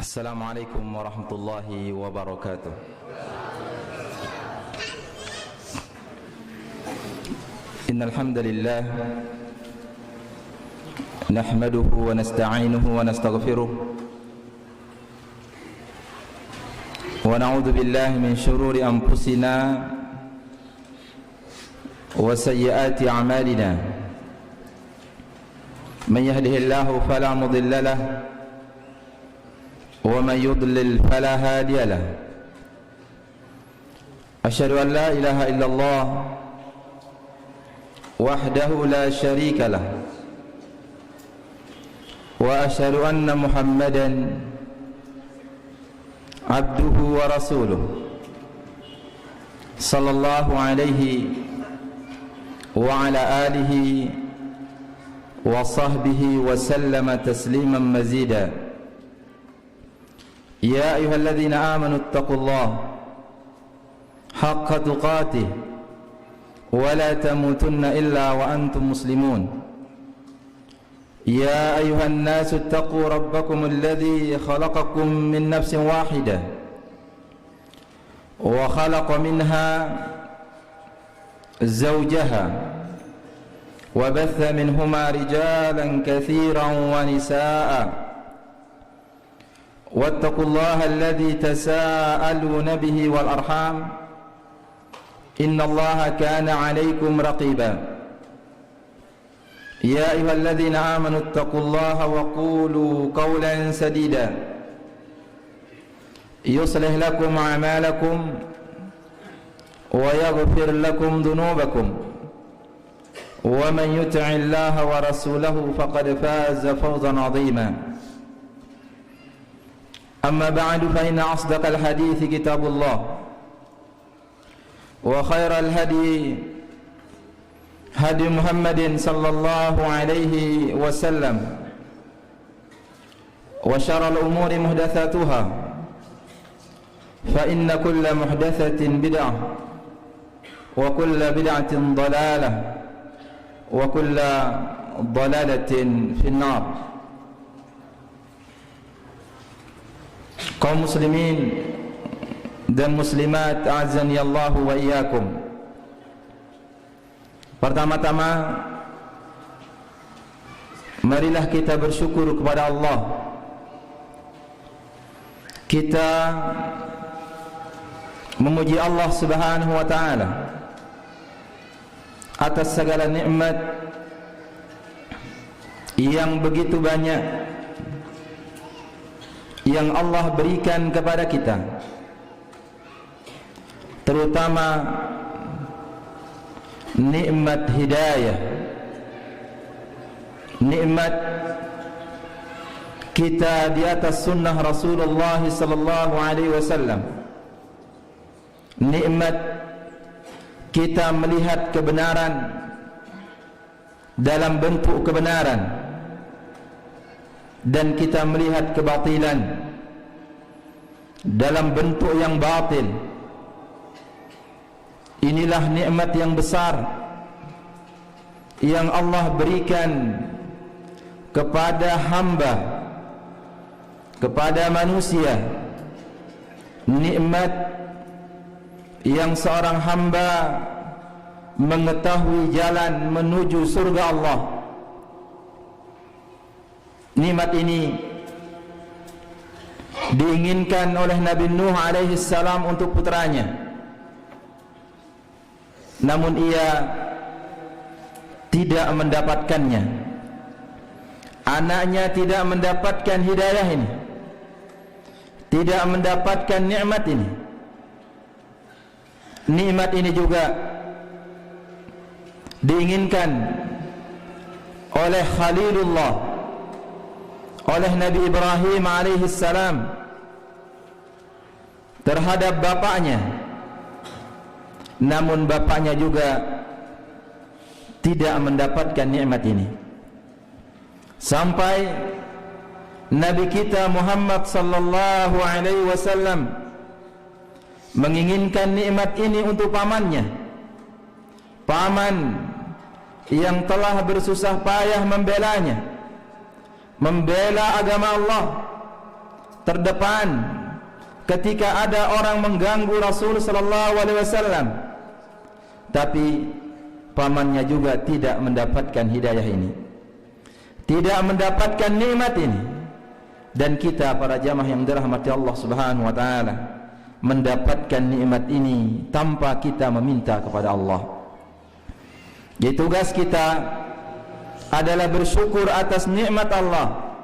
Assalamualaikum warahmatullahi wabarakatuh. Innal hamdalillah nahmaduhu wa nasta'inuhu wa nastaghfiruh wa na'udzu billahi min shururi anfusina wa sayyiati a'malina. Man yahdihillahu fala mudilla lahu ومن يضلل فلا هادي له. أشهد أن لا إله إلا الله وحده لا شريك له وأشهد أن محمدا عبده ورسوله صلى الله عليه وعلى آله وصحبه وسلم تسليما مزيدا. يا أيها الذين آمنوا اتقوا الله حق تقاته ولا تموتن إلا وأنتم مسلمون. يا أيها الناس اتقوا ربكم الذي خلقكم من نفس واحدة وخلق منها زوجها وبث منهما رجالا كثيرا ونساء واتقوا الله الذي تساءلون به والأرحام إن الله كان عليكم رقيبا. يا أيها الذين آمنوا اتقوا الله وقولوا قولا سديدا يصلح لكم أعمالكم ويغفر لكم ذنوبكم ومن يطع الله ورسوله فقد فاز فوزا عظيما. أما بعد فإن أصدق الحديث كتاب الله وخير الهدي هدي محمد صلى الله عليه وسلم وشر الأمور محدثاتها فإن كل محدثة بدعة وكل بدعة ضلالة وكل ضلالة في النار. Kaum muslimin dan muslimat a'azzani Allah wa iyyakum. Pertama-tama marilah kita bersyukur kepada Allah. Kita memuji Allah Subhanahu wa taala atas segala nikmat yang begitu banyak yang Allah berikan kepada kita, terutama nikmat hidayah, nikmat kita di atas sunnah Rasulullah sallallahu alaihi wasallam, nikmat kita melihat kebenaran dalam bentuk kebenaran dan kita melihat kebatilan dalam bentuk yang batil. Inilah nikmat yang besar yang Allah berikan kepada hamba, kepada manusia. Nikmat yang seorang hamba mengetahui jalan menuju surga Allah. Nikmat ini diinginkan oleh Nabi Nuh alaihi salam untuk putranya, namun ia tidak mendapatkannya. Anaknya tidak mendapatkan hidayah ini, tidak mendapatkan nikmat ini. Nikmat ini juga diinginkan oleh Khalilullah, oleh Nabi Ibrahim alaihi salam terhadap bapaknya, namun bapaknya juga tidak mendapatkan nikmat ini. Sampai Nabi kita Muhammad sallallahu alaihi wasallam menginginkan nikmat ini untuk pamannya, paman yang telah bersusah payah membelanya, membela agama Allah, terdepan ketika ada orang mengganggu Rasul sallallahu alaihi wasallam, tapi pamannya juga tidak mendapatkan hidayah ini, tidak mendapatkan nikmat ini. Dan kita para jamaah yang dirahmati Allah Subhanahu wa taala mendapatkan nikmat ini tanpa kita meminta kepada Allah. Jadi tugas kita adalah bersyukur atas nikmat Allah,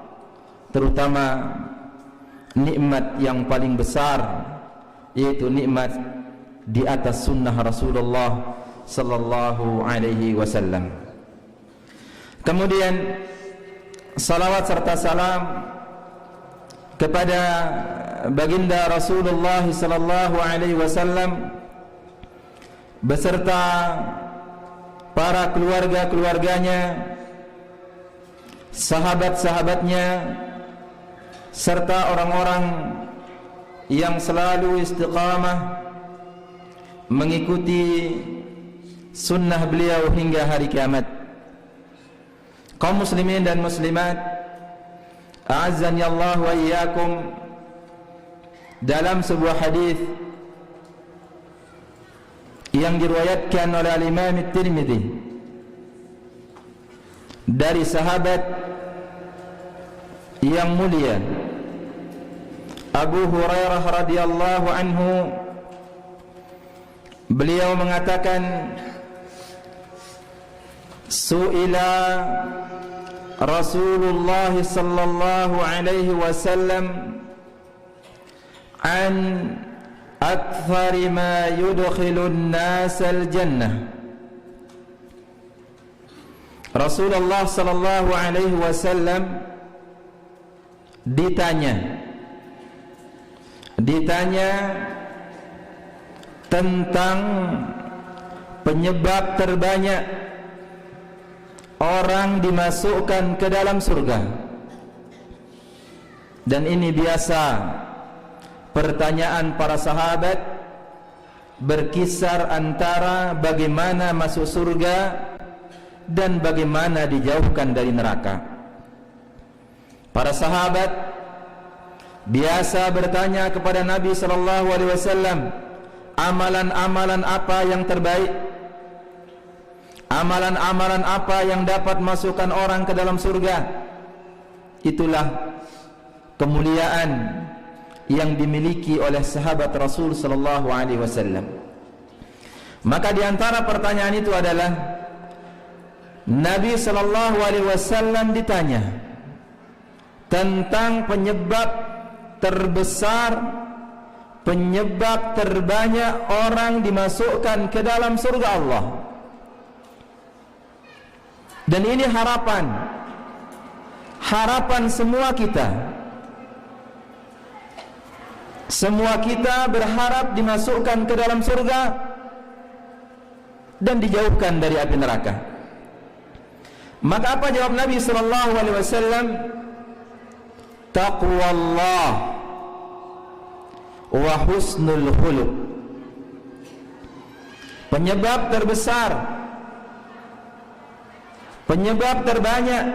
terutama nikmat yang paling besar, yaitu nikmat di atas sunnah Rasulullah sallallahu alaihi wasallam. Kemudian salawat serta salam kepada baginda Rasulullah sallallahu alaihi wasallam beserta para keluarga-keluarganya, sahabat-sahabatnya, serta orang-orang yang selalu istiqamah mengikuti sunnah beliau hingga hari kiamat. Kaum muslimin dan muslimat, a'azzani Allah wa iyyakum, dalam sebuah hadis yang diriwayatkan oleh Al-Imam At-Tirmidzi dari sahabat yang mulia Abu Hurairah radhiyallahu anhu, beliau mengatakan, su'ila Rasulullah sallallahu alaihi wasallam an akthari ma yudkhilun nas al-jannah. Rasulullah sallallahu alaihi wasallam ditanya tentang penyebab terbanyak orang dimasukkan ke dalam surga. Dan ini biasa pertanyaan para sahabat, berkisar antara bagaimana masuk surga dan bagaimana dijauhkan dari neraka. Para sahabat biasa bertanya kepada Nabi sallallahu alaihi wasallam, amalan-amalan apa yang terbaik? Amalan-amalan apa yang dapat masukkan orang ke dalam surga? Itulah kemuliaan yang dimiliki oleh sahabat Rasul sallallahu alaihi wasallam. Maka di antara pertanyaan itu adalah Nabi sallallahu alaihi wasallam ditanya tentang penyebab terbesar, penyebab terbanyak orang dimasukkan ke dalam surga Allah. Dan ini harapan semua kita. Semua kita berharap dimasukkan ke dalam surga dan dijauhkan dari api neraka. Maka apa jawab Nabi sallallahu alaihi wasallam? Taqwallah wa husnul khuluq. Penyebab terbesar, penyebab terbanyak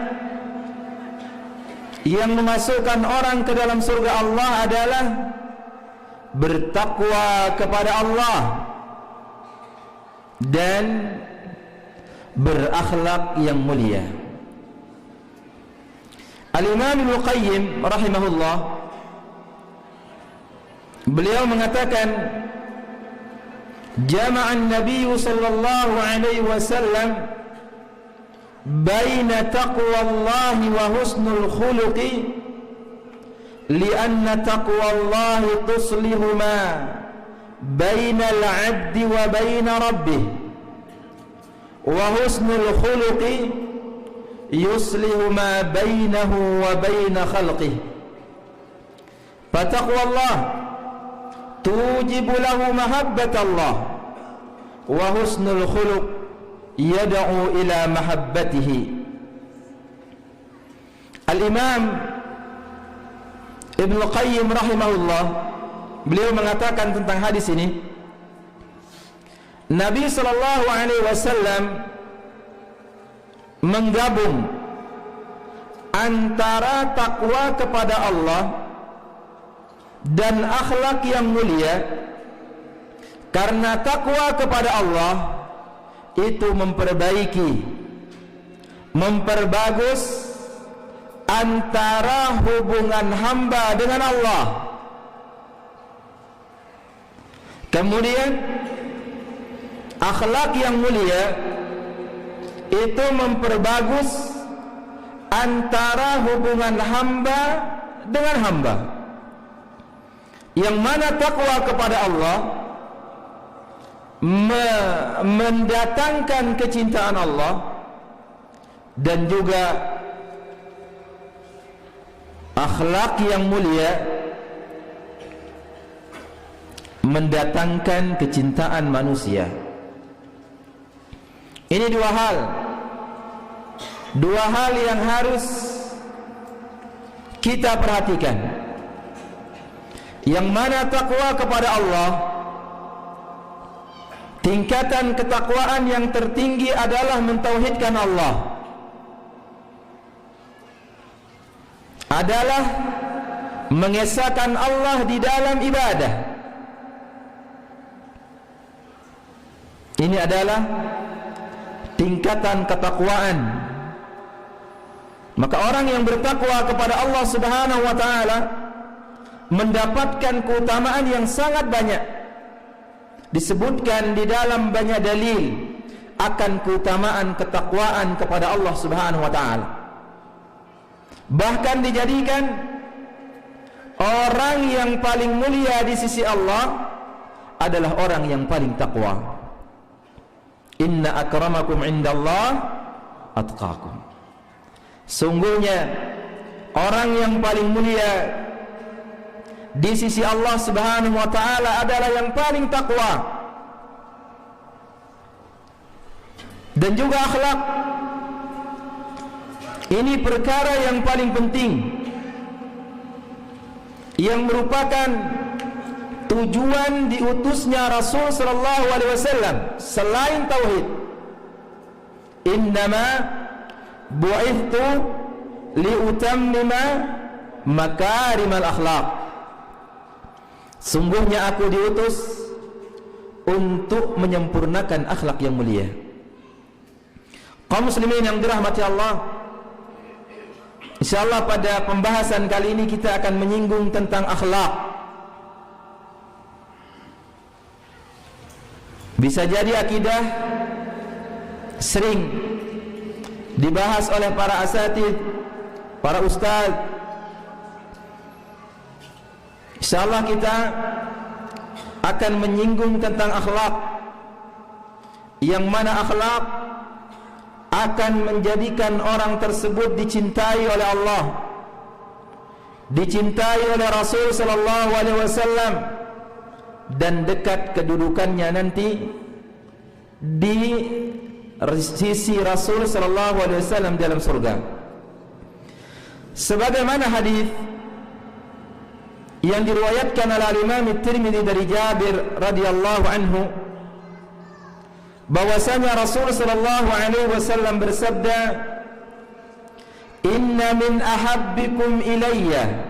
yang memasukkan orang ke dalam surga Allah adalah bertakwa kepada Allah dan berakhlak yang mulia. Al-Imam Ibnu Qayyim rahimahullah, beliau mengatakan, jama'an Nabi sallallahu alaihi wasallam baina taqwallahi wa husnul khuluqi lianna taqwallahi tuslihu ma bainal 'abdi wa baina rabbih wa husnul khuluqi yuslihu ma bainahu wa baina khalqih. Fataqwallah tujibu lahu mahabbatallah wa husnul khuluq yad'u ila mahabbatihi. Al-Imam Ibnu Qayyim rahimahullah, beliau mengatakan tentang hadis ini, Nabi sallallahu alaihi wasallam menggabung antara takwa kepada Allah dan akhlak yang mulia, karena takwa kepada Allah itu memperbaiki, memperbagus antara hubungan hamba dengan Allah. Kemudian akhlak yang mulia itu memperbagus antara hubungan hamba dengan hamba. Yang mana takwa kepada Allah mendatangkan kecintaan Allah, dan juga akhlak yang mulia mendatangkan kecintaan manusia. Ini dua hal yang harus kita perhatikan. Yang mana takwa kepada Allah, tingkatan ketakwaan yang tertinggi adalah mentauhidkan Allah, adalah mengesahkan Allah di dalam ibadah. Ini adalah tingkatan ketakwaan. Maka orang yang bertakwa kepada Allah Subhanahu wa taala mendapatkan keutamaan yang sangat banyak. Disebutkan di dalam banyak dalil akan keutamaan ketakwaan kepada Allah Subhanahu wa taala. Bahkan dijadikan orang yang paling mulia di sisi Allah adalah orang yang paling takwa. Inna akramakum indallah atqakum. Sungguhnya orang yang paling mulia di sisi Allah Subhanahu wa taala adalah yang paling takwa. Dan juga akhlak, ini perkara yang paling penting, yang merupakan tujuan diutusnya Rasul sallallahu alaihi wasallam selain tauhid. Innama bu'ithtu liutammima makarimal akhlaq. Sungguhnya aku diutus untuk menyempurnakan akhlak yang mulia. Kaum muslimin yang dirahmati Allah, insyaallah pada pembahasan kali ini kita akan menyinggung tentang akhlak. Bisa jadi akidah sering dibahas oleh para asatidz, para ustaz. Insyaallah kita akan menyinggung tentang akhlak, yang mana akhlak akan menjadikan orang tersebut dicintai oleh Allah, dicintai oleh Rasul sallallahu alaihi wasallam, dan dekat kedudukannya nanti di sisi Rasul sallallahu alaihi wasallam dalam surga. Sebagaimana hadis yang diriwayatkan oleh Imam At-Tirmidzi dari Jabir radhiyallahu anhu, bahwasanya Rasul sallallahu alaihi wasallam bersabda, "Inna min ahabbikum ilayya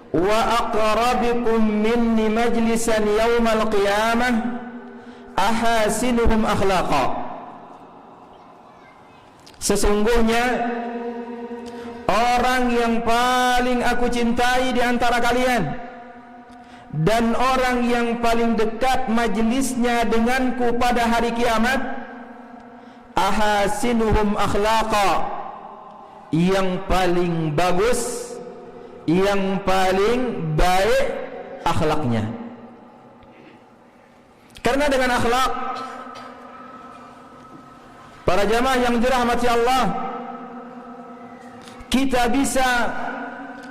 wa aqrabikum minni majlisan yaumal qiyamah ahasinuhum akhlaqa." Sesungguhnya orang yang paling aku cintai di antara kalian dan orang yang paling dekat majlisnya denganku pada hari kiamat, ahasinuhum akhlaqa, yang paling bagus, yang paling baik akhlaknya. Karena dengan akhlak, para jamaah yang dirahmati Allah, kita bisa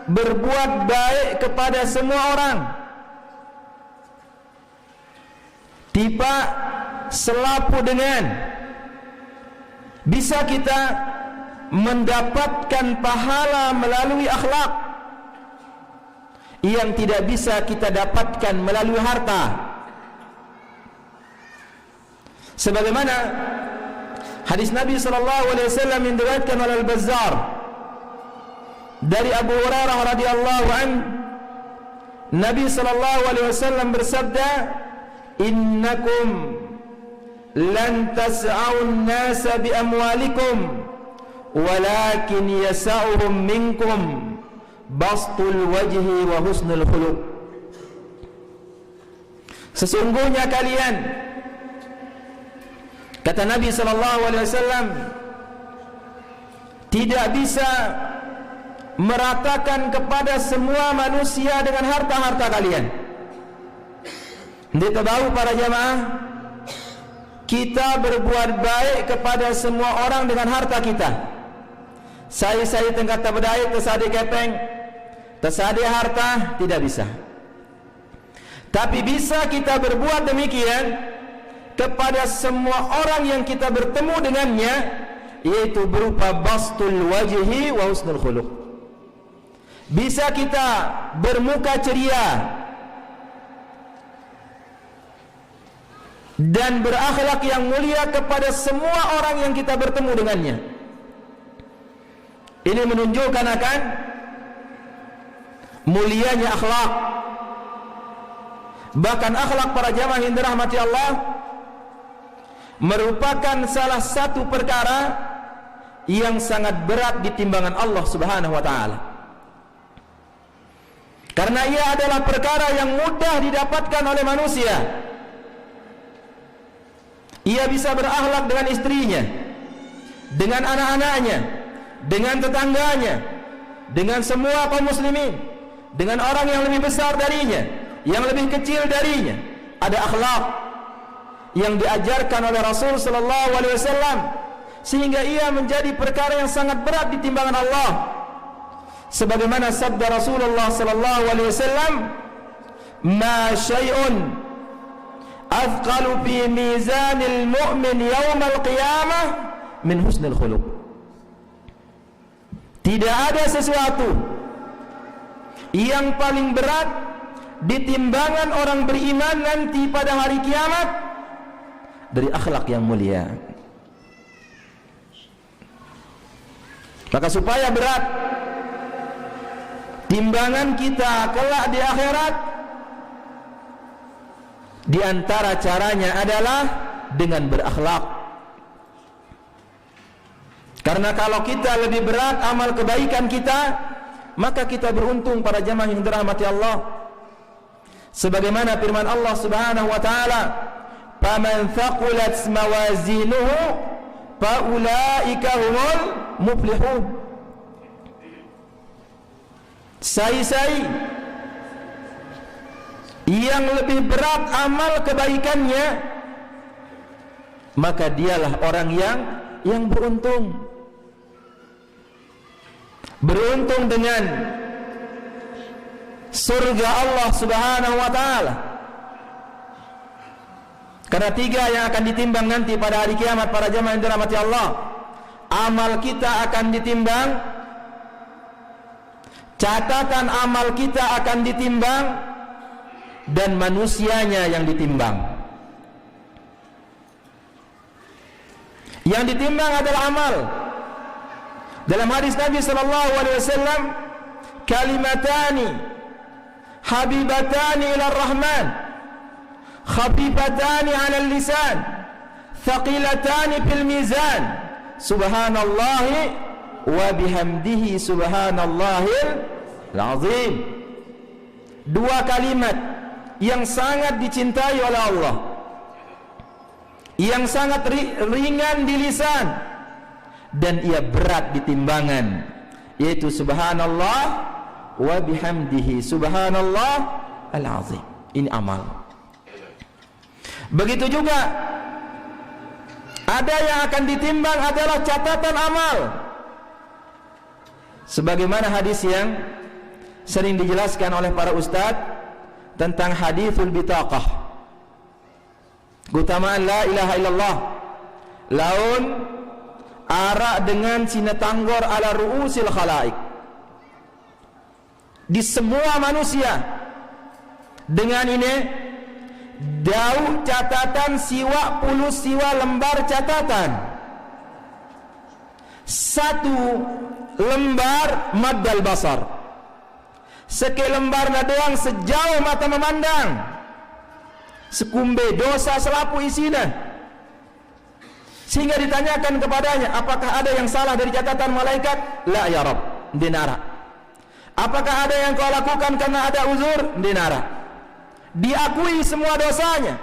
berbuat baik kepada semua orang. Tiba selapu dengan, bisa kita mendapatkan pahala melalui akhlak yang tidak bisa kita dapatkan melalui harta. Sebagaimana hadis Nabi sallallahu alaihi wasallam yang diriwayatkan oleh Al-Bazzar dari Abu Hurairah radhiyallahu anhu, Nabi sallallahu alaihi wasallam bersabda, "Innakum lan tas'aun nasa bi amwalikum walakin yas'uhum minkum bastul wajhi wa husnul khuluq." Sesungguhnya kalian, kata Nabi sallallahu alaihi wasallam, tidak bisa meratakan kepada semua manusia dengan harta-harta kalian. Kita tahu para jamaah, kita berbuat baik kepada semua orang dengan harta kita. Saya tengah tabedai tersadi kepeng, tersadi harta, tidak bisa. Tapi bisa kita berbuat demikian kepada semua orang yang kita bertemu dengannya, yaitu berupa bastul wajhi wa husnul khuluq. Bisa kita bermuka ceria dan berakhlak yang mulia kepada semua orang yang kita bertemu dengannya. Ini menunjukkan akan mulianya akhlak. Bahkan akhlak para jamaah yang dirahmati Allah merupakan salah satu perkara yang sangat berat di timbangan Allah Subhanahu wa taala. Karena ia adalah perkara yang mudah didapatkan oleh manusia. Ia bisa berakhlak dengan istrinya, dengan anak-anaknya, dengan tetangganya, dengan semua kaum muslimin, dengan orang yang lebih besar darinya, yang lebih kecil darinya. Ada akhlak yang diajarkan oleh Rasul sallallahu alaihi wasallam sehingga ia menjadi perkara yang sangat berat di timbangan Allah. Sebagaimana sabda Rasulullah sallallahu alaihi wasallam, "Ma syai'un athqalu fi mizanil mu'min yaumal qiyamah min husnil khuluq." Tidak ada sesuatu yang paling berat di timbangan orang beriman nanti pada hari kiamat dari akhlak yang mulia. Maka supaya berat timbangan kita kelak di akhirat, di antara caranya adalah dengan berakhlak. Karena kalau kita lebih berat amal kebaikan kita, maka kita beruntung para jamaah yang dirahmati Allah. Sebagaimana firman Allah Subhanahu wa taala, "Faman thaqulat mawazinuhu faulaika humul muflihun." Sai-sai yang lebih berat amal kebaikannya, maka dialah orang yang beruntung. Beruntung dengan surga Allah Subhanahu wa taala. Karena tiga yang akan ditimbang nanti pada hari kiamat para jamaah yang dirahmati Allah. Amal kita akan ditimbang, catatan amal kita akan ditimbang, dan manusianya yang ditimbang. Yang ditimbang adalah amal. Dalam hadis Nabi sallallahu alaihi wasallam, "Kalimatani habibatani ila Rahman, khafifatani 'ala al-lisan, thaqilatani fil mizan, subhanallahi wa bihamdihi subhanallahil azim." Dua kalimat yang sangat dicintai oleh Allah, yang sangat ringan di lisan dan ia berat di timbangan, yaitu subhanallah wa bihamdihi subhanallah al-azim. Ini amal. Begitu juga ada yang akan ditimbang adalah catatan amal. Sebagaimana hadis yang sering dijelaskan oleh para ustadz tentang hadithul bitaqah, keutamaan la ilaha illallah, laun arak dengan sinatanggor ala ru'usil khalaik, di semua manusia. Dengan ini daun catatan siwa puluh siwa lembar catatan, satu lembar maddal basar, sekelembarna doang sejauh mata memandang, sekumbe dosa selapu isina. Sehingga ditanyakan kepadanya, apakah ada yang salah dari catatan malaikat? La ya Rabb, dinara. Apakah ada yang kau lakukan karena ada uzur? Dinara. Diakui semua dosanya.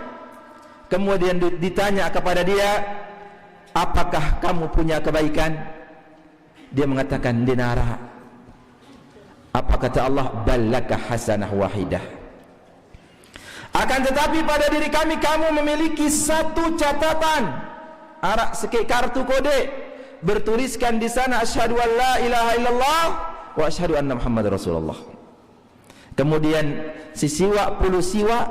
Kemudian ditanya kepada dia, apakah kamu punya kebaikan? Dia mengatakan, dinara. Apa kata Allah? Ballaka hasanah wahidah. Akan tetapi pada diri kami, kamu memiliki satu catatan, arak sekek kartu kode, bertuliskan di sana asyhadu an la ilaha illallah wa asyhadu anna Muhammad Rasulullah. Kemudian si siwak, puluh siwak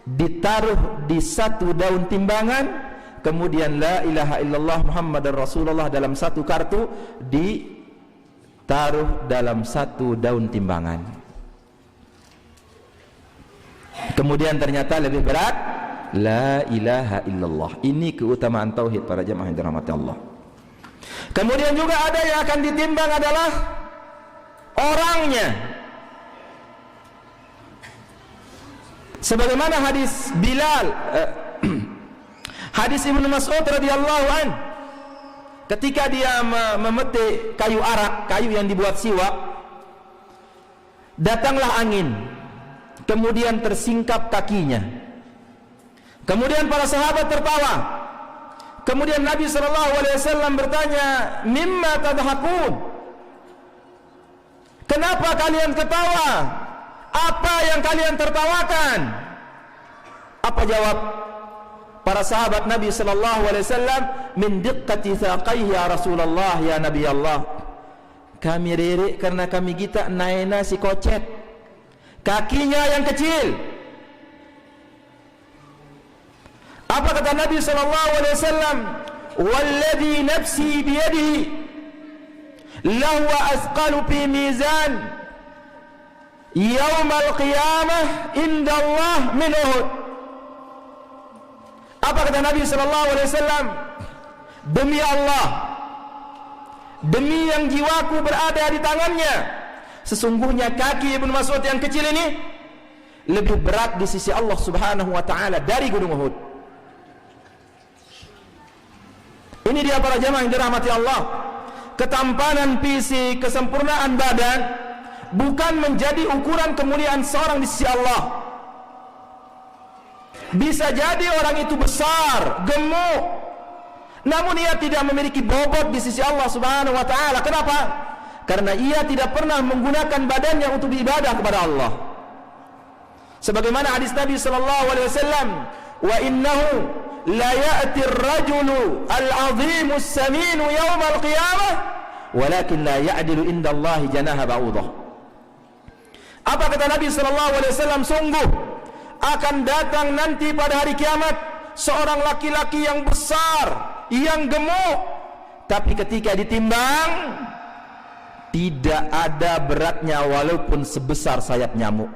ditaruh di satu daun timbangan, kemudian la ilaha illallah Muhammad Rasulullah dalam satu kartu ditaruh dalam satu daun timbangan. Kemudian ternyata lebih berat la ilaha illallah. Ini keutamaan tauhid para jemaah yang dirahmati Allah. Kemudian juga ada yang akan ditimbang adalah orangnya. Sebagaimana hadis Bilal, hadis Ibnu Mas'ud radhiyallahu an, ketika dia memetik kayu arak, kayu yang dibuat siwak, datanglah angin, kemudian tersingkap kakinya. Kemudian para sahabat tertawa. Kemudian Nabi SAW bertanya, mimma tadhakun? Kenapa kalian ketawa? Apa yang kalian tertawakan? Apa jawab para sahabat Nabi SAW? Min diqqati thaqaihi ya Rasulullah, ya Nabi Allah. Kami ririk karena kami kita naena si kocet, kakinya yang kecil. Apa kata Nabi SAW? Walladhi nafsi biyadihi lahwa asqalu fi mizan yaumal qiyamah inda Allah min Uhud. Apa kata Nabi SAW? Demi Allah, demi yang jiwaku berada di tangannya, sesungguhnya kaki Ibnu Mas'ud yang kecil ini lebih berat di sisi Allah Subhanahu wa ta'ala dari gunung Uhud. Ini dia para jemaah yang dirahmati Allah. Ketampanan fisik, kesempurnaan badan bukan menjadi ukuran kemuliaan seorang di sisi Allah. Bisa jadi orang itu besar, gemuk, namun ia tidak memiliki bobot di sisi Allah Subhanahu wa ta'ala. Kenapa? Karena ia tidak pernah menggunakan badannya untuk beribadah kepada Allah. Sebagaimana hadis Nabi SAW, wa innahu la ya'ti ar-rajulu al-'azimu as-saminu yawm al-qiyamah walakin la ya'dilu inda Allah janaha ba'udah. Apa kata Nabi SAW? Sungguh akan datang nanti pada hari kiamat seorang laki-laki yang besar, yang gemuk, tapi ketika ditimbang tidak ada beratnya walaupun sebesar sayap nyamuk.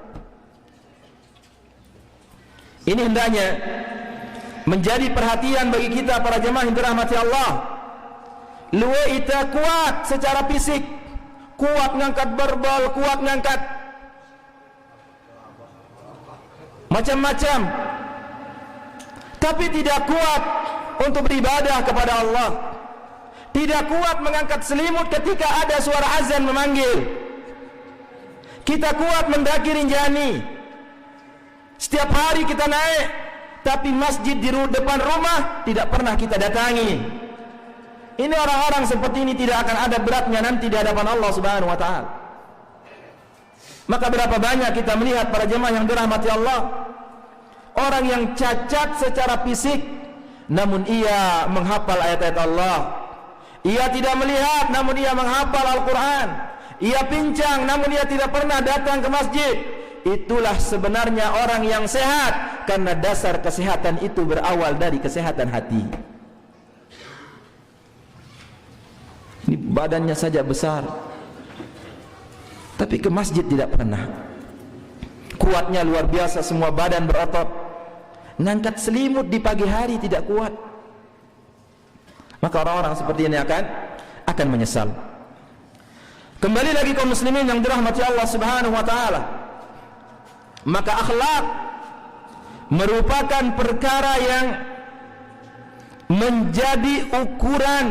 Ini hendaknya menjadi perhatian bagi kita para jemaah yang dirahmati Allah. Luwe ita kuat secara fisik, kuat ngangkat barbel, kuat ngangkat macam-macam, tapi tidak kuat untuk beribadah kepada Allah. Tidak kuat mengangkat selimut ketika ada suara azan memanggil. Kita kuat mendaki Rinjani, setiap hari kita naik, tapi masjid di depan rumah tidak pernah kita datangi. Ini orang-orang seperti ini tidak akan ada beratnya nanti di hadapan Allah Subhanahu wa ta'ala. Maka berapa banyak kita melihat para jemaah yang dirahmati Allah, orang yang cacat secara fisik namun ia menghafal ayat-ayat Allah. Ia tidak melihat namun ia menghafal Al-Quran. Ia pincang namun ia tidak pernah datang ke masjid. Itulah sebenarnya orang yang sehat, karena dasar kesehatan itu berawal dari kesehatan hati. Ini badannya saja besar, tapi ke masjid tidak pernah. Kuatnya luar biasa, semua badan berotot. Ngangkat selimut di pagi hari tidak kuat. Maka orang-orang seperti ini akan menyesal. Kembali lagi kaum muslimin yang dirahmati Allah Subhanahu wa taala, maka akhlak merupakan perkara yang menjadi ukuran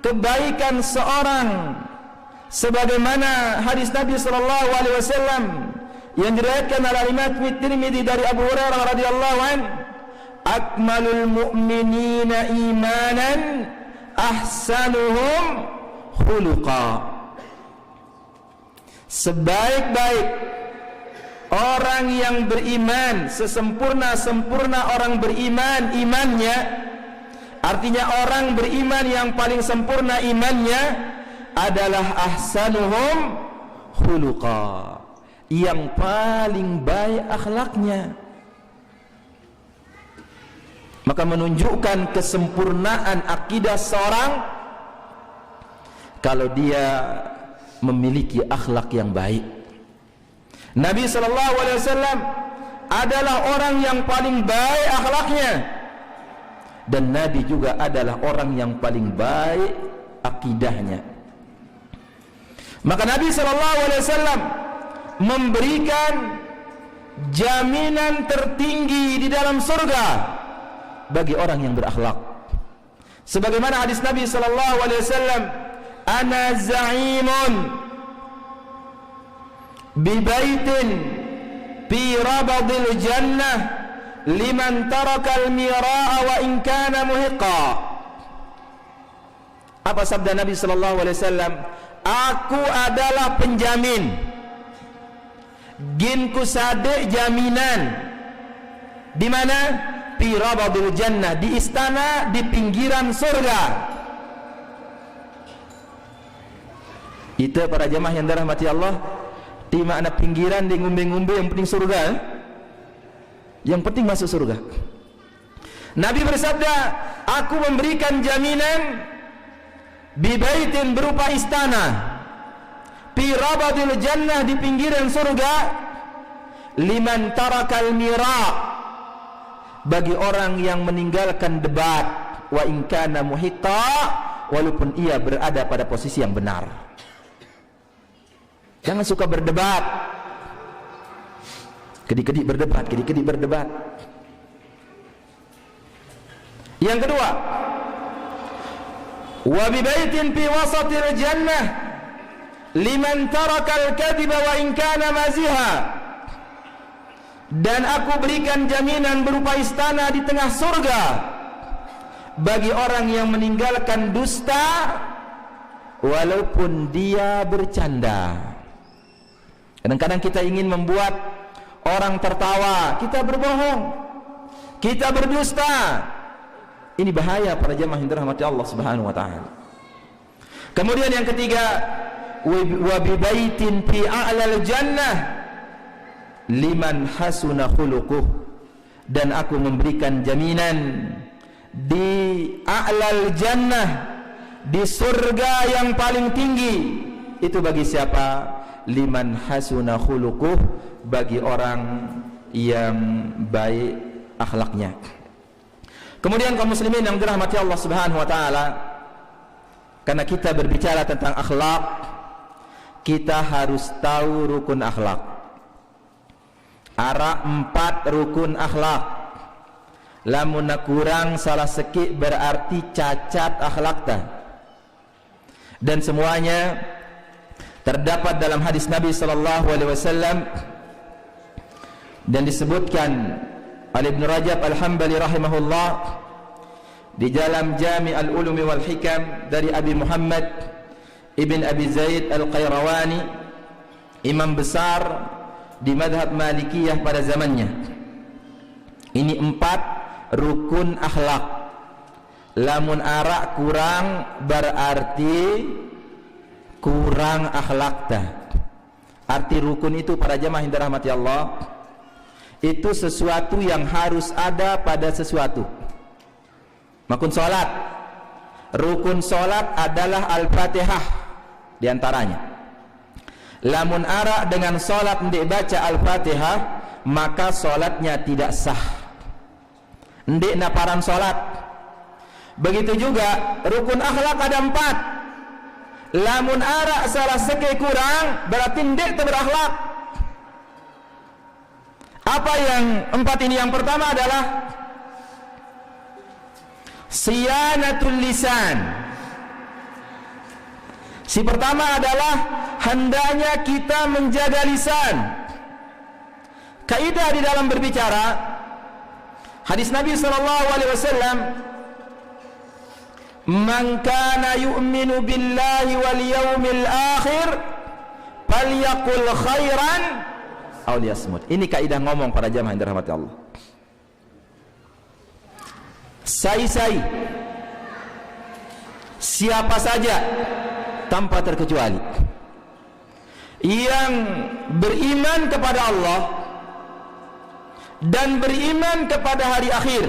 kebaikan seorang, sebagaimana hadis Nabi sallallahu alaihi wasallam yang diriwayatkan oleh Imam Tirmidzi dari Abu Hurairah radhiyallahu anhu, akmalul mu'minina imanan ahsanuhum khuluqa. Sebaik-baik orang yang beriman, sesempurna-sempurna orang beriman imannya, artinya orang beriman yang paling sempurna imannya adalah ahsanuhum khuluqa, yang paling baik akhlaknya. Maka menunjukkan kesempurnaan akidah seorang kalau dia memiliki akhlak yang baik. Nabi sallallahu alaihi wasallam adalah orang yang paling baik akhlaknya, dan Nabi juga adalah orang yang paling baik akidahnya. Maka Nabi sallallahu alaihi wasallam memberikan jaminan tertinggi di dalam surga bagi orang yang berakhlak. Sebagaimana hadis Nabi sallallahu alaihi wasallam, ana za'imun bi baitin fi rabadil jannah liman taraka al-mira'a wa in kana muhiqa. Apa sabda Nabi sallallahu alaihi wasallam? Aku adalah penjamin, ginku sade jaminan. Di mana? Fi rabadil jannah, di istana di pinggiran surga. Itu para jemaah yang dirahmati Allah, di makna pinggiran, di ngumbe-ngumbe, yang penting surga, yang penting masuk surga. Nabi bersabda, aku memberikan jaminan bibaitin berupa istana, fi rabadil jannah, di pinggiran surga, liman tarakal mira, bagi orang yang meninggalkan debat, wa in kana muhiqa, walaupun ia berada pada posisi yang benar. Jangan suka berdebat, kedik-kedik berdebat, kedik-kedik berdebat. Yang kedua, wa bi baitin fi wasatil jannah liman taraka al-kadhiba wa in kana maziha, dan aku berikan jaminan berupa istana di tengah surga bagi orang yang meninggalkan dusta walaupun dia bercanda. Kadang-kadang kita ingin membuat orang tertawa, kita berbohong, kita berdusta. Ini bahaya para jemaah yang dirahmati Allah Subhanahu wa taala. Kemudian yang ketiga, wa bi baitin fi a'lal jannah liman hasuna khuluquh, dan aku memberikan jaminan di a'lal jannah, di surga yang paling tinggi. Itu bagi siapa? Liman hasuna khuluquh, bagi orang yang baik akhlaknya. Kemudian kaum muslimin yang dirahmati Allah Subhanahu wa taala, karena kita berbicara tentang akhlak, kita harus tahu rukun akhlak. Ada 4 rukun akhlak. Lamun kurang salah sekit berarti cacat akhlakta. Dan semuanya terdapat dalam hadis Nabi sallallahu alaihi wasallam, dan disebutkan oleh Ibn Rajab Al-Hambali rahimahullah di dalam Jami' Al-Ulumi wal Hikam dari Abi Muhammad Ibn Abi Zaid Al-Qayrawani, imam besar di madhab Malikiyah pada zamannya. Ini 4 rukun akhlak. Lamun arak kurang berarti kurang akhlakta. Arti rukun itu para jemaah yang dirahmati Allah, itu sesuatu yang harus ada pada sesuatu. Makun salat, rukun salat adalah Al-Fatihah di antaranya. Lamun arak dengan salat ndik baca Al-Fatihah, maka salatnya tidak sah. Ndik naparan salat. Begitu juga rukun akhlak ada 4. lamun ara salah seke kurang berarti ndek teu berakhlak. Apa yang 4 ini? Yang pertama adalah siyanatul lisan. Si pertama adalah hendaknya kita menjaga lisan. Kaidah di dalam berbicara, hadis Nabi SAW, man kana yu'minu billahi wal yawmil akhir falyaqul khairan aw liyasmut. Ini kaidah ngomong para jamaah yang dirahmati Allah. Sai-sai, siapa saja tanpa terkecuali yang beriman kepada Allah dan beriman kepada hari akhir,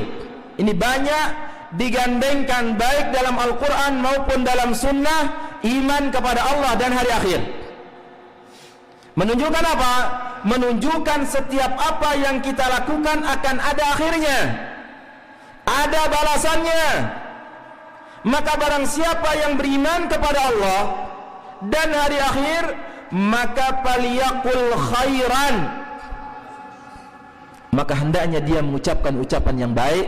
ini banyak digandengkan baik dalam Al-Quran maupun dalam sunnah, iman kepada Allah dan hari akhir. Menunjukkan apa? Menunjukkan setiap apa yang kita lakukan akan ada akhirnya, ada balasannya. Maka barang siapa yang beriman kepada Allah dan hari akhir, maka falyaqul khairan, maka hendaknya dia mengucapkan ucapan yang baik,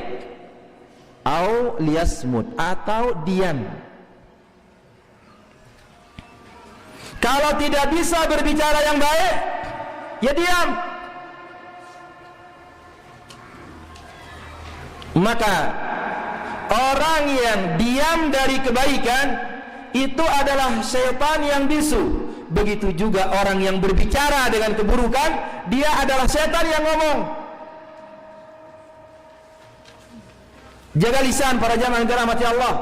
au liyasmut, atau diam. Kalau tidak bisa berbicara yang baik, ya diam. Maka orang yang diam dari kebaikan itu adalah syaitan yang bisu. Begitu juga orang yang berbicara dengan keburukan, dia adalah syaitan yang ngomong. Jaga lisan para jamaah yang dirahmati Allah.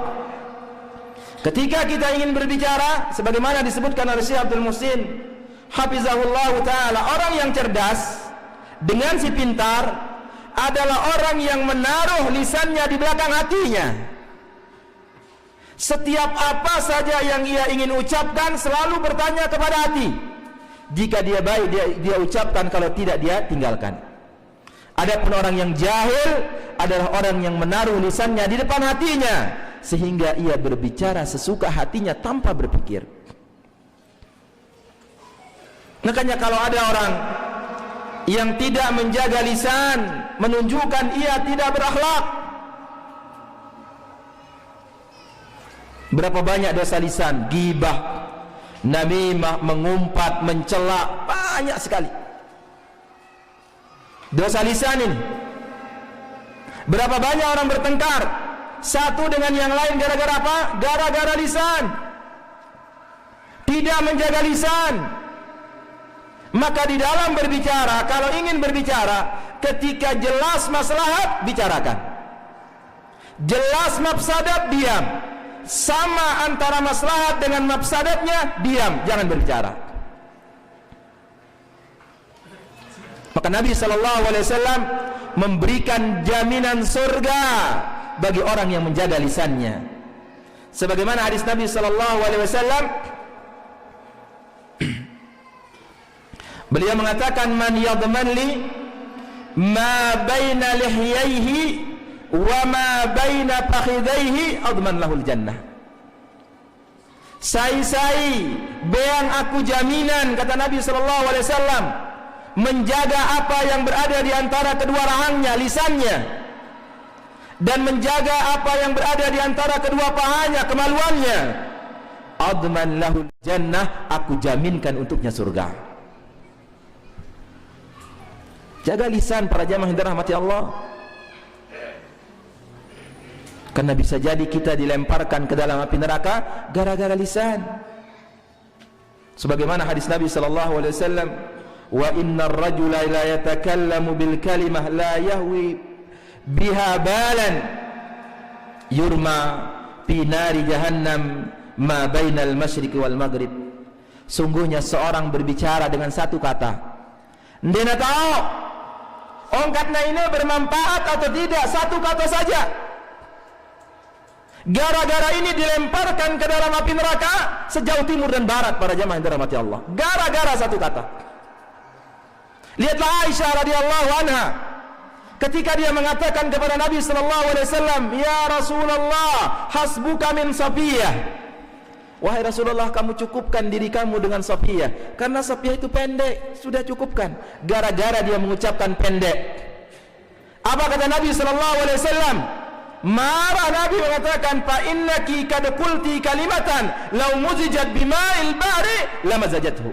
Ketika kita ingin berbicara, sebagaimana disebutkan oleh Syekh Abdul Muhsin hafizahullah taala, orang yang cerdas dengan si pintar adalah orang yang menaruh lisannya di belakang hatinya. Setiap apa saja yang ia ingin ucapkan selalu bertanya kepada hati. Jika dia baik dia ucapkan, kalau tidak dia tinggalkan. Adapun orang yang jahil adalah orang yang menaruh lisannya di depan hatinya, sehingga ia berbicara sesuka hatinya tanpa berpikir. Makanya kalau ada orang yang tidak menjaga lisan, menunjukkan ia tidak berakhlak. Berapa banyak dosa lisan? Ghibah, namimah, mengumpat, mencela, banyak sekali dosa lisan ini. Berapa banyak orang bertengkar satu dengan yang lain gara-gara apa? Gara-gara lisan. Tidak menjaga lisan. Maka di dalam berbicara, kalau ingin berbicara, ketika jelas maslahat, bicarakan. Jelas mafsadat, diam. Sama antara maslahat dengan mafsadatnya, diam, jangan berbicara. Maka Nabi SAW memberikan jaminan surga bagi orang yang menjaga lisannya. Sebagaimana hadis Nabi SAW, beliau mengatakan, man yadman li ma baina lihyaihi wa ma baina fakhidaihi adman lahul jannah. Sai-sai beang aku jaminan, kata Nabi SAW, menjaga apa yang berada di antara kedua rahangnya, lisannya, dan menjaga apa yang berada di antara kedua pahanya, kemaluannya. Adman lahul jannah, aku jaminkan untuknya surga. Jaga lisan para jamaah yang dirahmati Allah. Karena bisa jadi kita dilemparkan ke dalam api neraka gara-gara lisan. Sebagaimana hadis Nabi SAW, wa innar rajula la yatakallamu bil kalimah la yahwi biha balan yurma fi nari jahannam ma bainal masyriqi wal maghrib. Sungguhnya seorang berbicara dengan satu kata, ndena tahu ongkatnya ini bermanfaat atau tidak, satu kata saja. Gara-gara ini dilemparkan ke dalam api neraka sejauh timur dan barat para jamaah yang dirahmati Allah. Gara-gara satu kata. Lihatlah Aisyah radhiyallahu anha ketika dia mengatakan kepada Nabi sallallahu alaihi wasallam, "Ya Rasulullah, hasbuka min Safiyah." Wahai Rasulullah, kamu cukupkan diri kamu dengan Safiyah, karena Safiyah itu pendek. Sudah cukupkan. Gara-gara dia mengucapkan pendek, apa kata Nabi SAW? Marah Nabi mengatakan, fa innaki kad qulti kalimatan law muzijat bima'il bahri lamazajathu.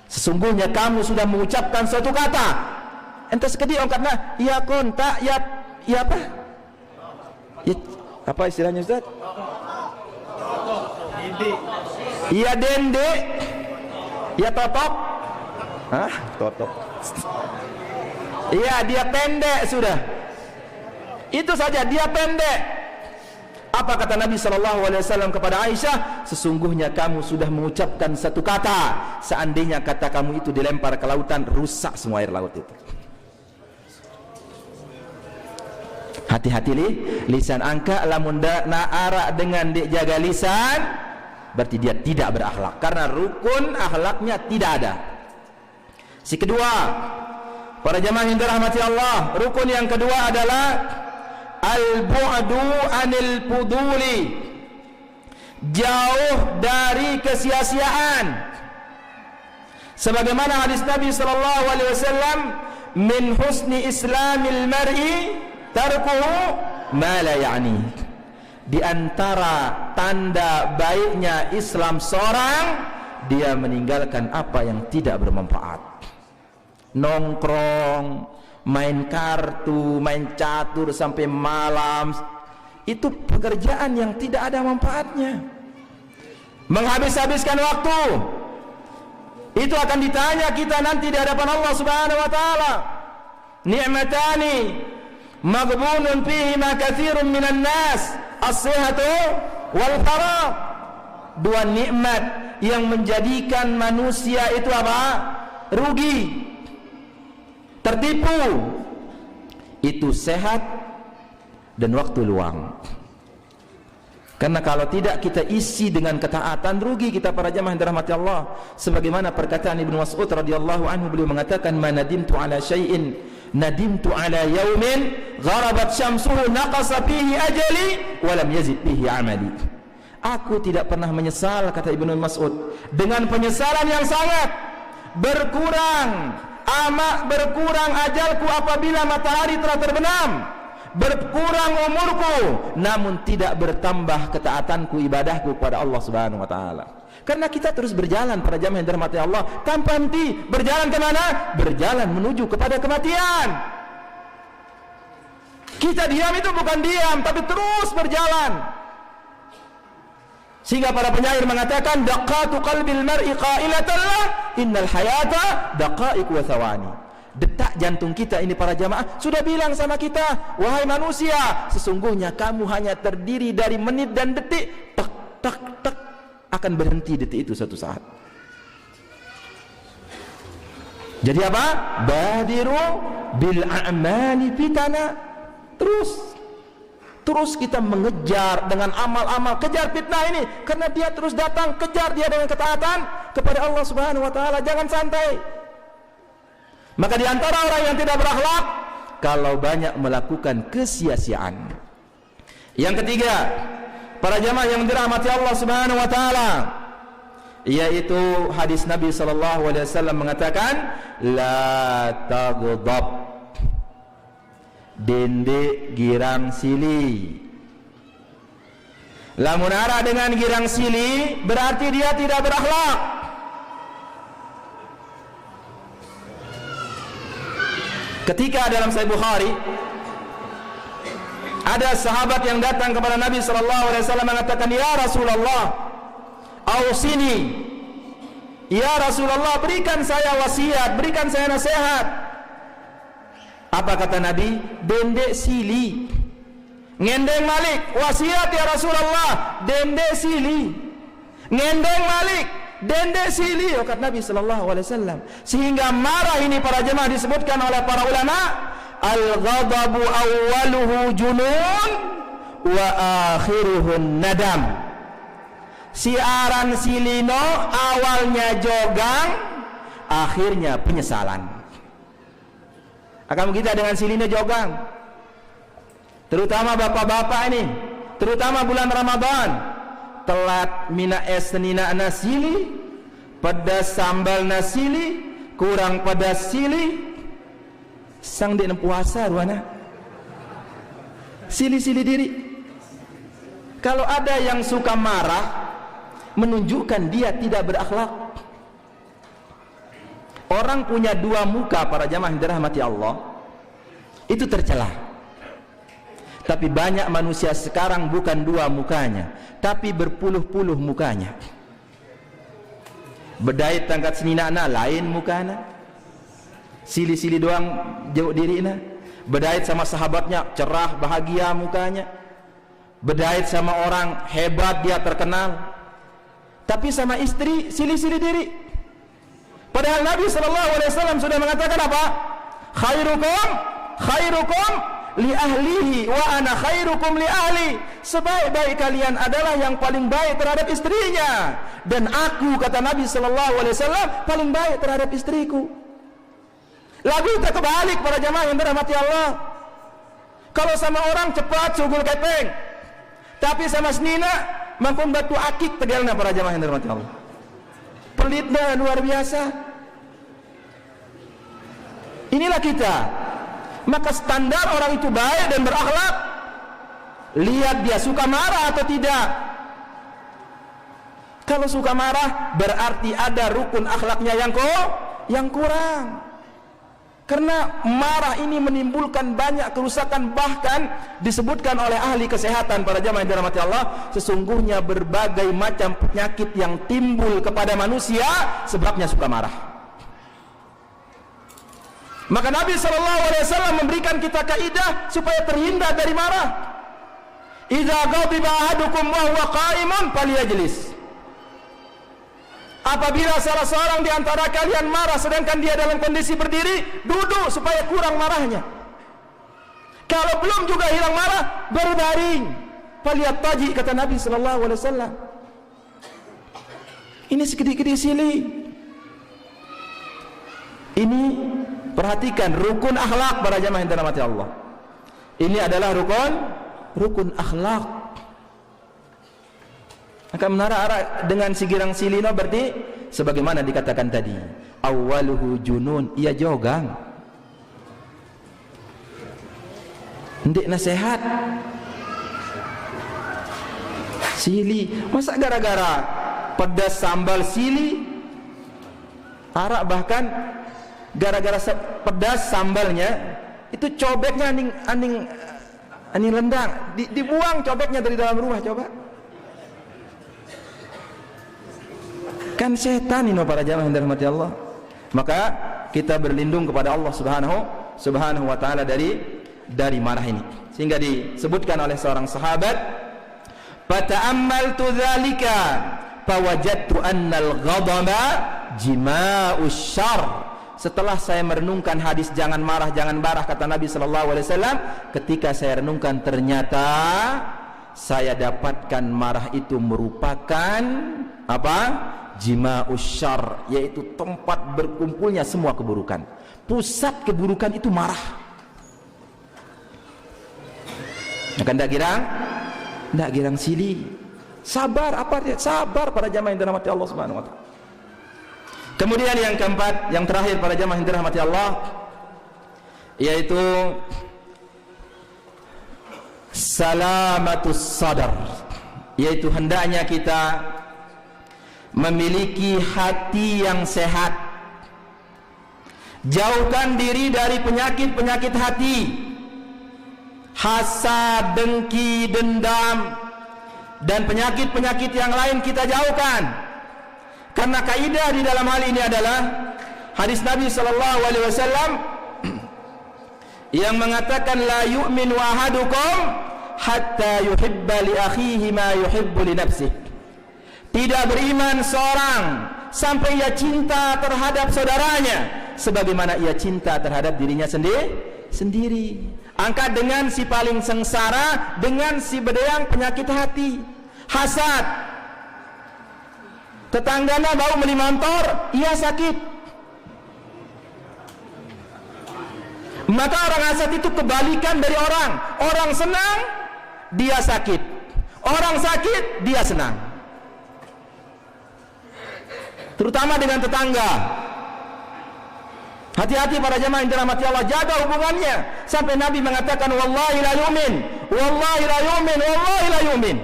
Sesungguhnya kamu sudah mengucapkan suatu kata. Ente sekedip orang kata, ya kontak, ya apa? Ya, apa istilahnya Ustaz? Ya dende, ya totok. Hah? Totok. Iya, dia pendek sudah. Itu saja, dia pendek. Apa kata Nabi SAW kepada Aisyah? Sesungguhnya kamu sudah mengucapkan satu kata. Seandainya kata kamu itu dilempar ke lautan, rusak semua air laut itu. Hati-hati lisan angka, lamun na'ara dengan dijaga lisan, berarti dia tidak berakhlak, karena rukun akhlaknya tidak ada. Si kedua, para jamaah yang dirahmati Allah, rukun yang kedua adalah al-bu'du anil fuduli, jauh dari kesia-siaan. Sebagaimana hadis Nabi SAW, min husni islamil mar'i tarkuhu ma la ya'ni. Di antara tanda baiknya Islam seorang, dia meninggalkan apa yang tidak bermanfaat. Nongkrong, main kartu, main catur sampai malam, itu pekerjaan yang tidak ada manfaatnya. Menghabis-habiskan waktu, itu akan ditanya kita nanti di hadapan Allah Subhanahu wa taala. Ni'matani maghbunun fihima katsirun minan nas, as-sihhatu wal faragh. Dua nikmat yang menjadikan manusia itu apa? Rugi, tertipu. Itu sehat dan waktu luang. Karena kalau tidak kita isi dengan ketaatan, rugi kita para jamaah yang dirahmati Allah. Sebagaimana perkataan Ibnu Mas'ud radhiyallahu anhu, beliau mengatakan, "Ma nadimtu ala syai'in nadimtu ala yaumin gharabat syamsuhu naqasa fihi ajali wa lam yazid fihi amali." Aku tidak pernah menyesal, kata Ibnu Mas'ud, dengan penyesalan yang sangat. Berkurang ajalku apabila matahari telah terbenam, berkurang umurku, namun tidak bertambah ketaatanku, ibadahku kepada Allah Subhanahu wa taala. Karena kita terus berjalan para jamaah yang dirahmati Allah tanpa henti. Berjalan ke mana? Berjalan menuju kepada kematian. Kita diam itu bukan diam, tapi terus berjalan. Sehingga para penyair mengatakan, daqatu qalbil mar'i qailatan lah, innal hayata daqaiq wa thawani. Detak jantung kita ini para jamaah sudah bilang sama kita, wahai manusia, sesungguhnya kamu hanya terdiri dari menit dan detik. Tak tak tak, akan berhenti detik itu suatu saat. Jadi apa? Badiru bil a'mali fitana. Terus kita mengejar dengan amal-amal, kejar fitnah ini, karena dia terus datang. Kejar dia dengan ketaatan kepada Allah Subhanahu wa taala, jangan santai. Maka di antara orang yang tidak berakhlak, kalau banyak melakukan kesia-siaan. Yang ketiga, para jamaah yang dirahmati Allah Subhanahu wa taala, yaitu hadis Nabi sallallahu alaihi wasallam mengatakan, la taghdab, dende girang sili. Lamun ara dengan girang sili, berarti dia tidak berakhlak. Ketika dalam Sahih Bukhari ada sahabat yang datang kepada Nabi SAW mengatakan, ya Rasulullah, ausini, ya Rasulullah, berikan saya wasiat, berikan saya nasihat. Apa kata Nabi? Dendek sili, ngendeng malik. Wasiat ya Rasulullah, dendek sili, ngendeng malik, dendek sili, kata Nabi SAW. Sehingga marah ini para jemaah disebutkan oleh para ulama, al-ghadabu awwaluhu junun wa akhiruhun nadam. Siaran silino awalnya jogang, akhirnya penyesalan. Akan kita dengan silino jogang, terutama bapak-bapak ini, terutama bulan Ramadan. telat mina es senina nasili, pedas sambal nasili, kurang pedas sili, sang di puasa ruana sili-sili diri. Kalau ada yang suka marah, menunjukkan dia tidak berakhlak. Orang punya dua muka, para jamaah yang dirahmati Allah, itu tercela. Tapi banyak manusia sekarang bukan dua mukanya, tapi berpuluh-puluh mukanya. Bedait tangkat seninana lain mukana, sili-sili doang jauh dirina. Bedait sama sahabatnya cerah bahagia mukanya, bedait sama orang hebat dia terkenal, tapi sama istri sili-sili diri. Padahal Nabi SAW sudah mengatakan apa? Khairukum li ahlihi wa ana khairukum li ahli. Sebaik-baik kalian adalah yang paling baik terhadap istrinya, dan aku, kata Nabi SAW, paling baik terhadap istriku. Lagu kita kebalik, para jamaah yang dirahmati Allah. Kalau sama orang cepat sugul kepeng, tapi sama senina mampun batu akik tegalna, para jamaah yang dirahmati Allah. Pelitnya luar biasa. Inilah kita. Maka standar orang itu baik dan berakhlak, lihat dia suka marah atau tidak. Kalau suka marah berarti ada rukun akhlaknya yang kurang. Karena marah ini menimbulkan banyak kerusakan, bahkan disebutkan oleh ahli kesehatan, para jamaah yang dirahmati Allah, sesungguhnya berbagai macam penyakit yang timbul kepada manusia sebabnya suka marah. Maka Nabi SAW memberikan kita kaidah supaya terhindar dari marah. Idza ghadiba ahadukum wa huwa qa'imun falyajlis. Apabila salah seorang di antara kalian marah sedangkan dia dalam kondisi berdiri, duduk supaya kurang marahnya. Kalau belum juga hilang marah, berbaring. Falyattaji, kata Nabi SAW. Ini sedikit-sedikit sili. Ini perhatikan rukun akhlak, para jamaah yang dirahmati Allah. Ini adalah rukun akhlak. Akan menara dengan sigirang silino berarti sebagaimana dikatakan tadi, awaluhu junun, ia jogang. Ndik nasihat sili, masa gara-gara pedas sambal sili arak, bahkan gara-gara pedas sambalnya itu cobeknya aning lendang, dibuang cobeknya dari dalam rumah. Coba, kan setan ini, para jamaah yang dirahmati Allah. Maka kita berlindung kepada Allah Subhanahu wa taala dari marah ini. Sehingga disebutkan oleh seorang sahabat, fata'ammaltu dzalika fawajadtu annal ghadaba jima'us syarr. Setelah saya merenungkan hadis jangan marah, kata Nabi SAW, ketika saya renungkan ternyata saya dapatkan marah itu merupakan apa? Jima'us syarr, yaitu tempat berkumpulnya semua keburukan. Pusat keburukan itu marah. Akan tak girang sili. Sabar, apa dia? Sabar, para jamaah yang dirahmati Allah Subhanahu wa taala. Kemudian yang keempat, yang terakhir, para jamaah yang dirahmati Allah, yaitu salamatus sadar, yaitu hendaknya kita memiliki hati yang sehat. Jauhkan diri dari penyakit-penyakit hati, hasad, dengki, dendam, dan penyakit-penyakit yang lain kita jauhkan. Karena kaidah di dalam hal ini adalah hadis Nabi SAW yang mengatakan la yu'minu ahadukum hatta yuhibba li akhihi ma yuhibbu li nafsihi. Tidak beriman seorang sampai ia cinta terhadap saudaranya sebagaimana ia cinta terhadap dirinya sendiri. Angkat dengan si paling sengsara, dengan si bedayang penyakit hati, hasad. Tetangganya bau beli motor, ia sakit. Maka orang hasad itu kebalikan dari orang. Orang senang, dia sakit. Orang sakit, dia senang. terutama dengan tetangga. Hati-hati para jamaah yang dirahmati Allah, jaga hubungannya. Sampai Nabi mengatakan wallahi la yu'min, wallahi la yu'min, wallahi la yu'min.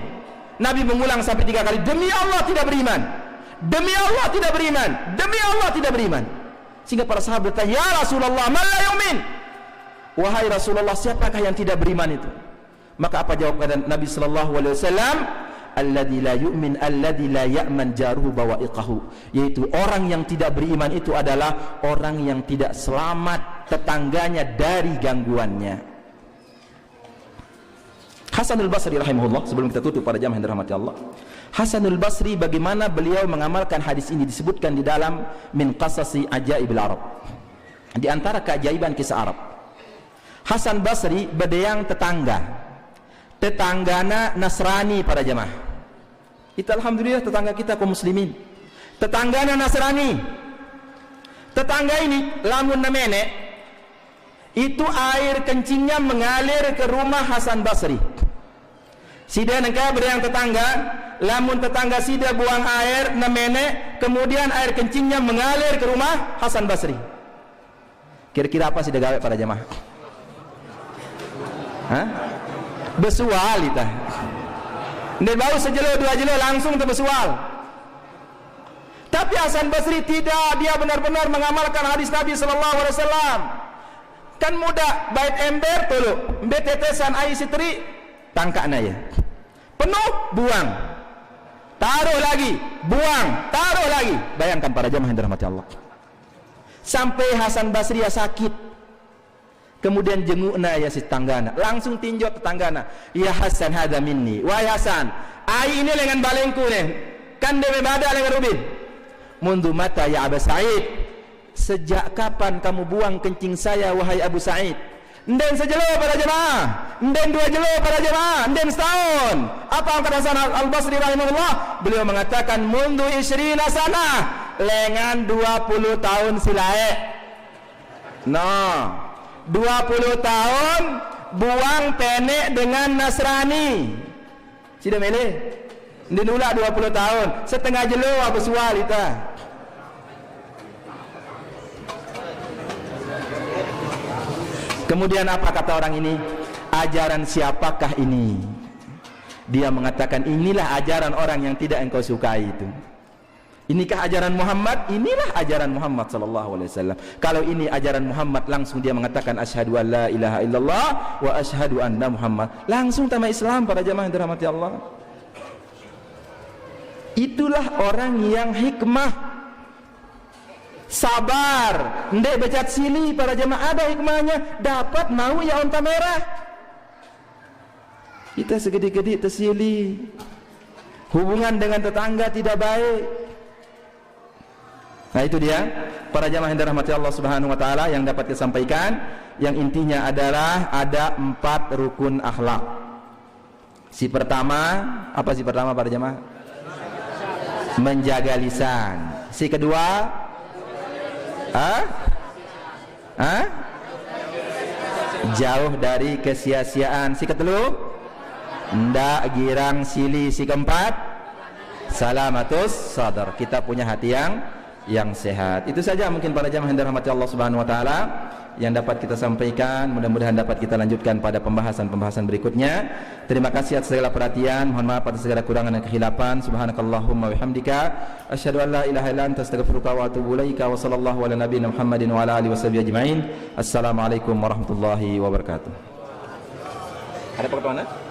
Nabi mengulang sampai 3 kali, demi Allah tidak beriman, demi Allah tidak beriman, demi Allah tidak beriman. Sehingga para sahabat bertanya, ya Rasulullah, man la yu'min? Wahai Rasulullah, siapakah yang tidak beriman itu? Maka apa jawab Nabi sallallahu alaihi wasallam? Alladzi la yu'min alladzi la ya'man jaruhu bawa'iqahu, yaitu orang yang tidak beriman itu adalah orang yang tidak selamat tetangganya dari gangguannya. Hasanul Basri rahimahullah, sebelum kita tutup para jamaah yang dirahmati Allah, Hasanul Basri bagaimana beliau mengamalkan hadis ini disebutkan di dalam min qasasi ajaibil Arab, di antara keajaiban kisah Arab. Hasan Basri bedeyang tetanggana Nasrani para jamaah. Kita alhamdulillah tetangga kita kaum muslimin, tetanggana Nasrani. Tetangga ini lamun namene itu air kencingnya mengalir ke rumah Hasan Basri. Sida nengka bedeyang tetangga, lamun tetangga sida buang air namene, kemudian air kencingnya mengalir ke rumah Hasan Basri. Kira-kira apa sida gawe para jamaah? Hah? Besual kita. Ndak bau sejelo 2 jelo langsung terbesual. Tapi Hasan Basri tidak, dia benar-benar mengamalkan hadis Nabi sallallahu alaihi wasallam. Kan mudah, bait ember tulu, ember tetesan air sitri tangkakna ya. Penuh buang. Taruh lagi, buang, taruh lagi. Bayangkan para jamaah yang dirahmati Allah. Sampai Hasan Basri ya sakit. Kemudian jengukna ya si tanggana, langsung tinjau tetanggana, ya Hasan hadza minni, wahai Hasan, ai ini lengan balengku nih, kan dewe bada lengan rubin. Mundu mata ya Abu Sa'id, sejak kapan kamu buang kencing saya wahai Abu Sa'id? Nden sejelo para jemaah, nden 2 jelo para jemaah, nden setahun. Apa angkat Hasan Al-Basri rahimahullah? Beliau mengatakan mundu isrina sana, lengan 20 tahun silae. No, 20 tahun buang penek dengan Nasrani. Sudah milih? Dinula 20 tahun, setengah jelo apa sual kita. Kemudian apa kata orang ini? Ajaran siapakah ini? Dia mengatakan inilah ajaran orang yang tidak engkau sukai itu. Inikah ajaran Muhammad? Inilah ajaran Muhammad sallallahu alaihi wasallam. Kalau ini ajaran Muhammad, langsung dia mengatakan asyhadu an la ilaha illallah wa asyhadu anna Muhammad. Langsung tambah Islam para jamaah yang dirahmati Allah. Itulah orang yang hikmah, sabar, ndek becat sili para jamaah, ada hikmahnya, dapat mau ya onta merah. Kita segede-gede tersili, hubungan dengan tetangga tidak baik. Nah itu dia para jamaah yang dirahmati Allah Subhanahu wa taala yang dapat kita sampaikan, yang intinya adalah ada 4 rukun akhlak. Si pertama, apa si pertama para jamaah? Menjaga lisan. Si kedua, jauh dari kesia-siaan. Si ketelu, ndak girang sili. Si keempat, salamatus sadar, kita punya hati yang sehat. Itu saja mungkin para jamaah yang dirahmati Allah Subhanahu wa taala yang dapat kita sampaikan. Mudah-mudahan dapat kita lanjutkan pada pembahasan-pembahasan berikutnya. Terima kasih atas segala perhatian. Mohon maaf atas segala kekurangan dan kehilapan. Subhanakallahumma wa bihamdika asyhadu an la ilaha illa anta astaghfiruka wa atubu ilaika. Wa sallallahu ala nabiyyina Muhammadin wa ala alihi washabihi ajmain. Assalamualaikum warahmatullahi wabarakatuh. Ada pertanyaan?